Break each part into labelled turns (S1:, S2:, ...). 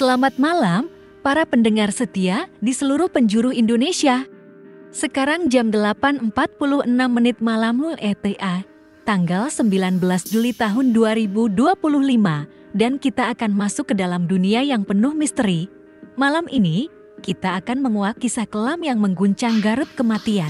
S1: Selamat malam, para pendengar setia di seluruh penjuru Indonesia. Sekarang jam 8.46 malam ETA, tanggal 19 Juli tahun 2025, dan kita akan masuk ke dalam dunia yang penuh misteri. Malam ini, kita akan menguak kisah kelam yang mengguncang Garut kematian.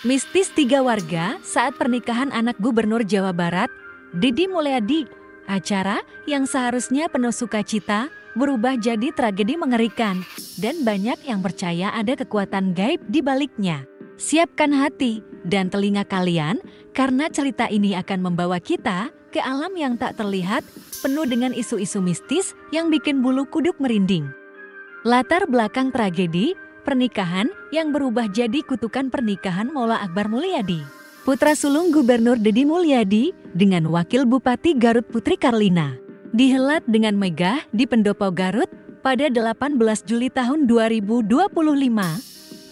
S1: Mistis 3 warga saat pernikahan anak Gubernur Jawa Barat, Deddy Mulyadi. Acara yang seharusnya penuh sukacita berubah jadi tragedi mengerikan, dan banyak yang percaya ada kekuatan gaib di baliknya. Siapkan hati dan telinga kalian, karena cerita ini akan membawa kita ke alam yang tak terlihat, penuh dengan isu-isu mistis yang bikin bulu kuduk merinding. Latar belakang tragedi, pernikahan yang berubah jadi kutukan pernikahan Maula Akbar Mulyadi. Putra sulung Gubernur Deddy Mulyadi dengan Wakil Bupati Garut Putri Karlina. Dihelat dengan megah di Pendopo Garut pada 18 Juli tahun 2025.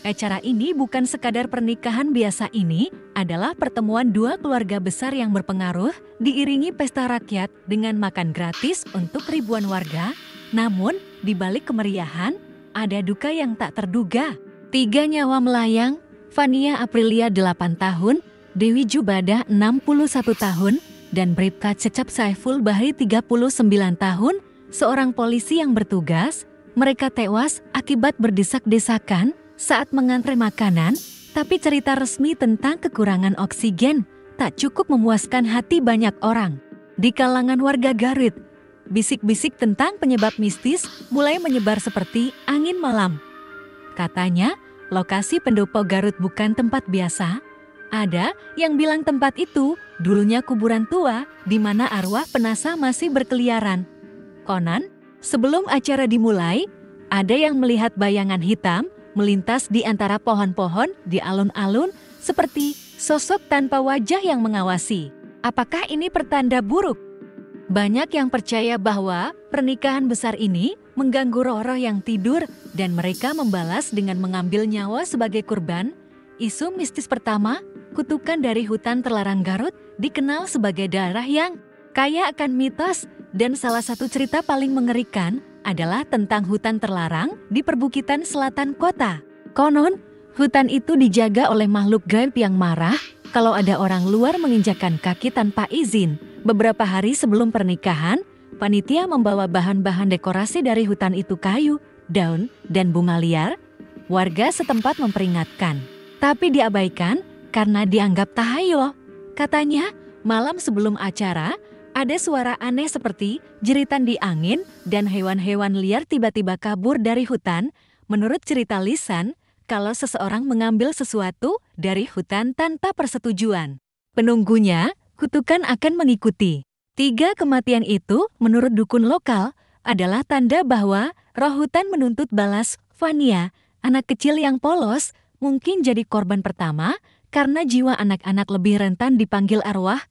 S1: Acara ini bukan sekadar pernikahan biasa, ini adalah pertemuan 2 keluarga besar yang berpengaruh, diiringi pesta rakyat dengan makan gratis untuk ribuan warga. Namun, di balik kemeriahan, ada duka yang tak terduga. 3 nyawa melayang, Fania Aprilia 8 tahun, Dewi Jubadah 61 tahun, dan Bribka Cecep Saiful Bahri 39 tahun, seorang polisi yang bertugas. Mereka tewas akibat berdesak-desakan saat mengantre makanan, tapi cerita resmi tentang kekurangan oksigen tak cukup memuaskan hati banyak orang. Di kalangan warga Garut, bisik-bisik tentang penyebab mistis mulai menyebar seperti angin malam. Katanya, lokasi Pendopo Garut bukan tempat biasa. Ada yang bilang tempat itu dulunya kuburan tua di mana arwah penasa masih berkeliaran. Konon, sebelum acara dimulai, ada yang melihat bayangan hitam melintas di antara pohon-pohon di alun-alun seperti sosok tanpa wajah yang mengawasi. Apakah ini pertanda buruk? Banyak yang percaya bahwa pernikahan besar ini mengganggu roh-roh yang tidur dan mereka membalas dengan mengambil nyawa sebagai kurban. Isu mistis pertama, kutukan dari hutan terlarang Garut dikenal sebagai daerah yang kaya akan mitos, dan salah satu cerita paling mengerikan adalah tentang hutan terlarang di perbukitan selatan kota. Konon, hutan itu dijaga oleh makhluk gaib yang marah kalau ada orang luar menginjakkan kaki tanpa izin. Beberapa hari sebelum pernikahan, panitia membawa bahan-bahan dekorasi dari hutan itu, kayu, daun, dan bunga liar. Warga setempat memperingatkan, tapi diabaikan karena dianggap tahayul. Katanya, malam sebelum acara, ada suara aneh seperti jeritan di angin dan hewan-hewan liar tiba-tiba kabur dari hutan. Menurut cerita lisan, kalau seseorang mengambil sesuatu dari hutan tanpa persetujuan penunggunya, kutukan akan mengikuti. 3 kematian itu, menurut dukun lokal, adalah tanda bahwa roh hutan menuntut balas. Fania, anak kecil yang polos, mungkin jadi korban pertama karena jiwa anak-anak lebih rentan dipanggil arwah.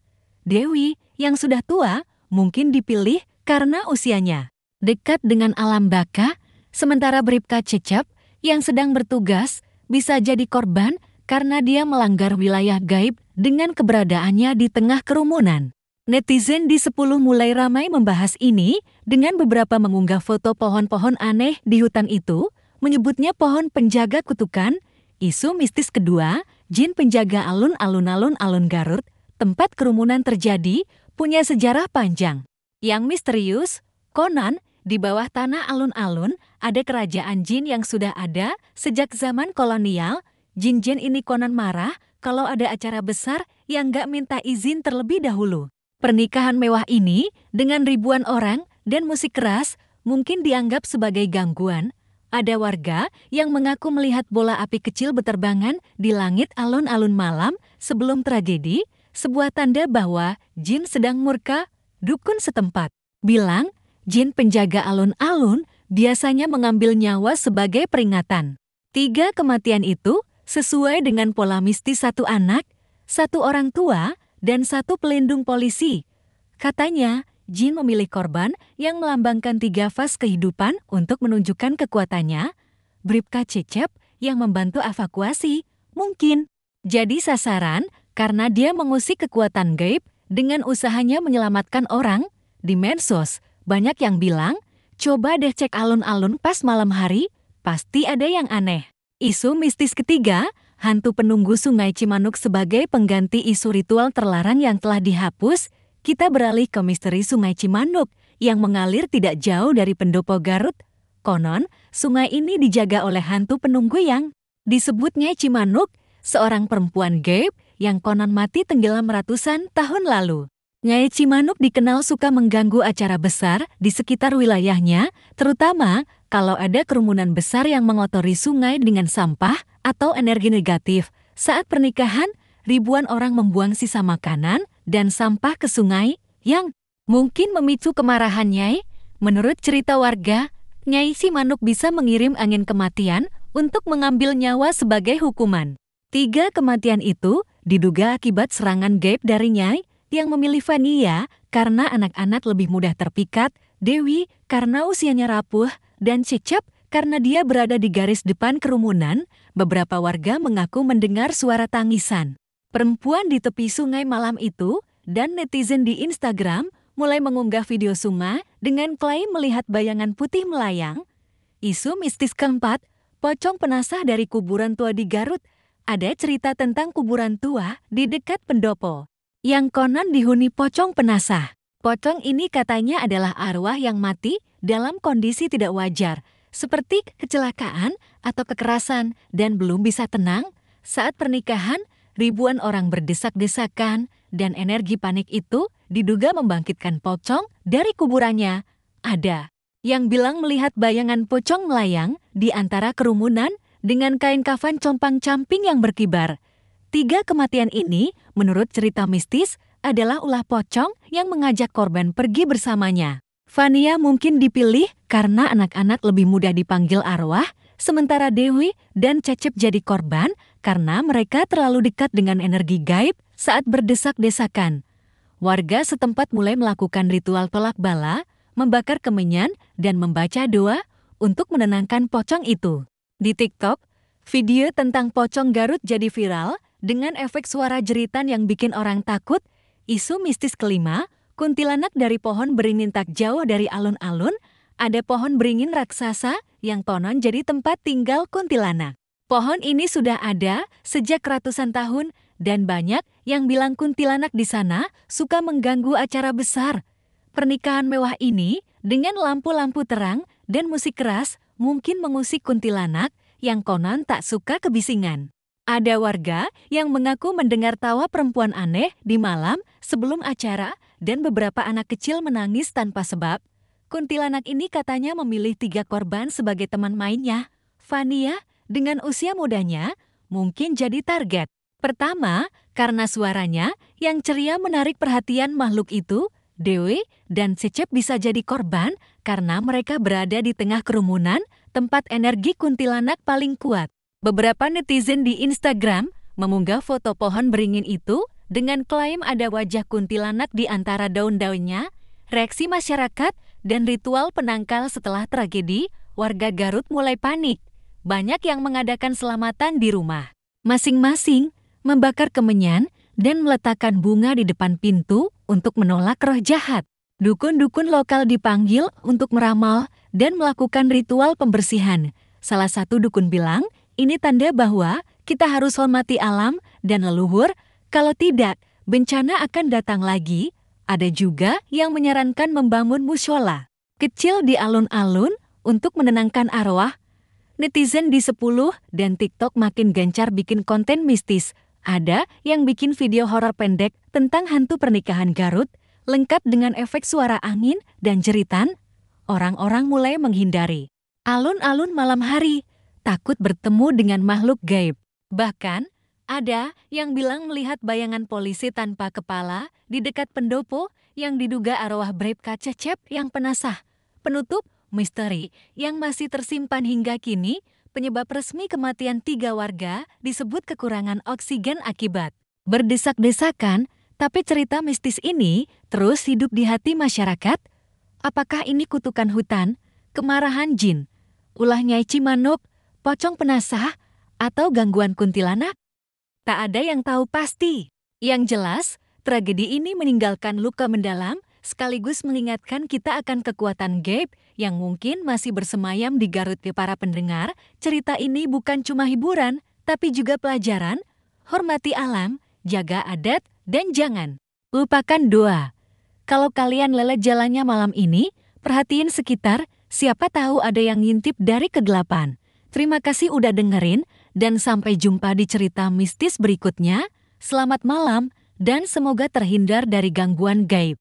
S1: Dewi, yang sudah tua, mungkin dipilih karena usianya dekat dengan alam baka, sementara Bribka Cecep, yang sedang bertugas, bisa jadi korban karena dia melanggar wilayah gaib dengan keberadaannya di tengah kerumunan. Netizen di 10 mulai ramai membahas ini dengan beberapa mengunggah foto pohon-pohon aneh di hutan itu, menyebutnya pohon penjaga kutukan. Isu mistis kedua, jin penjaga alun-alun Garut, tempat kerumunan terjadi, punya sejarah panjang. Yang misterius, konon di bawah tanah alun-alun ada kerajaan jin yang sudah ada sejak zaman kolonial. Jin-jin ini konon marah kalau ada acara besar yang gak minta izin terlebih dahulu. Pernikahan mewah ini dengan ribuan orang dan musik keras mungkin dianggap sebagai gangguan. Ada warga yang mengaku melihat bola api kecil berterbangan di langit alun-alun malam sebelum tragedi, sebuah tanda bahwa jin sedang murka. Dukun setempat bilang, jin penjaga alun-alun biasanya mengambil nyawa sebagai peringatan. 3 kematian itu sesuai dengan pola mistis: 1 anak, 1 orang tua, dan 1 pelindung polisi. Katanya, jin memilih korban yang melambangkan 3 fase kehidupan untuk menunjukkan kekuatannya. Bribka Cecep yang membantu evakuasi mungkin jadi sasaran karena dia mengusik kekuatan gaib dengan usahanya menyelamatkan orang. Di medsos, banyak yang bilang Coba deh cek alun-alun pas malam hari, pasti ada yang aneh. Isu mistis ketiga, hantu penunggu Sungai Cimanuk sebagai pengganti isu ritual terlarang yang telah dihapus. Kita beralih ke misteri Sungai Cimanuk yang mengalir tidak jauh dari pendopo Garut. Konon, sungai ini dijaga oleh hantu penunggu yang disebut Nyai Cimanuk, seorang perempuan gaib yang konon mati tenggelam ratusan tahun lalu. Nyai Cimanuk dikenal suka mengganggu acara besar di sekitar wilayahnya, terutama kalau ada kerumunan besar yang mengotori sungai dengan sampah atau energi negatif. Saat pernikahan, ribuan orang membuang sisa makanan dan sampah ke sungai yang mungkin memicu kemarahan Nyai. Menurut cerita warga, Nyai Cimanuk bisa mengirim angin kematian untuk mengambil nyawa sebagai hukuman. 3 kematian itu diduga akibat serangan gaib dari Nyai yang memilih Fania karena anak-anak lebih mudah terpikat, Dewi karena usianya rapuh, dan Cecep karena dia berada di garis depan kerumunan. Beberapa warga mengaku mendengar suara tangisan perempuan di tepi sungai malam itu, dan netizen di Instagram mulai mengunggah video sungai dengan klaim melihat bayangan putih melayang. Isu mistis keempat, pocong penasah dari kuburan tua di Garut. Ada cerita tentang kuburan tua di dekat pendopo yang konon dihuni pocong penasah. Pocong ini katanya adalah arwah yang mati dalam kondisi tidak wajar, seperti kecelakaan atau kekerasan dan belum bisa tenang. Saat pernikahan, ribuan orang berdesak-desakan dan energi panik itu diduga membangkitkan pocong dari kuburannya. Ada yang bilang melihat bayangan pocong melayang di antara kerumunan dengan kain kafan compang-camping yang berkibar. 3 kematian ini, menurut cerita mistis, adalah ulah pocong yang mengajak korban pergi bersamanya. Fania mungkin dipilih karena anak-anak lebih mudah dipanggil arwah, sementara Dewi dan Cecep jadi korban karena mereka terlalu dekat dengan energi gaib saat berdesak-desakan. Warga setempat mulai melakukan ritual tolak bala, membakar kemenyan, dan membaca doa untuk menenangkan pocong itu. Di TikTok, video tentang pocong Garut jadi viral dengan efek suara jeritan yang bikin orang takut. Isu mistis kelima, kuntilanak dari pohon beringin tak jauh dari alun-alun. Ada pohon beringin raksasa yang konon jadi tempat tinggal kuntilanak. Pohon ini sudah ada sejak ratusan tahun dan banyak yang bilang kuntilanak di sana suka mengganggu acara besar. Pernikahan mewah ini dengan lampu-lampu terang dan musik keras mungkin mengusik kuntilanak yang konon tak suka kebisingan. Ada warga yang mengaku mendengar tawa perempuan aneh di malam sebelum acara dan beberapa anak kecil menangis tanpa sebab. Kuntilanak ini katanya memilih 3 korban sebagai teman mainnya. Fania dengan usia mudanya mungkin jadi target. Pertama, karena suaranya yang ceria menarik perhatian makhluk itu. Dewi dan Cecep bisa jadi korban karena mereka berada di tengah kerumunan, tempat energi kuntilanak paling kuat. Beberapa netizen di Instagram mengunggah foto pohon beringin itu dengan klaim ada wajah kuntilanak di antara daun-daunnya. Reaksi masyarakat dan ritual penangkal setelah tragedi, warga Garut mulai panik. Banyak yang mengadakan selamatan di rumah masing-masing, membakar kemenyan, dan meletakkan bunga di depan pintu untuk menolak roh jahat. Dukun-dukun lokal dipanggil untuk meramal dan melakukan ritual pembersihan. Salah satu dukun bilang, ini tanda bahwa kita harus hormati alam dan leluhur, kalau tidak, bencana akan datang lagi. Ada juga yang menyarankan membangun mushola kecil di alun-alun untuk menenangkan arwah. Netizen di 10 dan TikTok makin gencar bikin konten mistis. Ada yang bikin video horor pendek tentang hantu pernikahan Garut, lengkap dengan efek suara angin dan jeritan. Orang-orang mulai menghindari alun-alun malam hari, takut bertemu dengan makhluk gaib. Bahkan, ada yang bilang melihat bayangan polisi tanpa kepala di dekat pendopo yang diduga arwah Bribka Cecep yang penasah. Penutup misteri yang masih tersimpan hingga kini. Penyebab resmi kematian 3 warga disebut kekurangan oksigen akibat berdesak-desakan, tapi cerita mistis ini terus hidup di hati masyarakat. Apakah ini kutukan hutan, kemarahan jin, ulah Nyai Cimanuk, pocong penasah, atau gangguan kuntilanak? Tak ada yang tahu pasti. Yang jelas, tragedi ini meninggalkan luka mendalam sekaligus mengingatkan kita akan kekuatan gaib yang mungkin masih bersemayam di Garut. Para pendengar, cerita ini bukan cuma hiburan, tapi juga pelajaran. Hormati alam, jaga adat, dan jangan lupakan doa. Kalau kalian lelet jalannya malam ini, perhatiin sekitar, siapa tahu ada yang ngintip dari kegelapan. Terima kasih udah dengerin, dan sampai jumpa di cerita mistis berikutnya. Selamat malam, dan semoga terhindar dari gangguan gaib.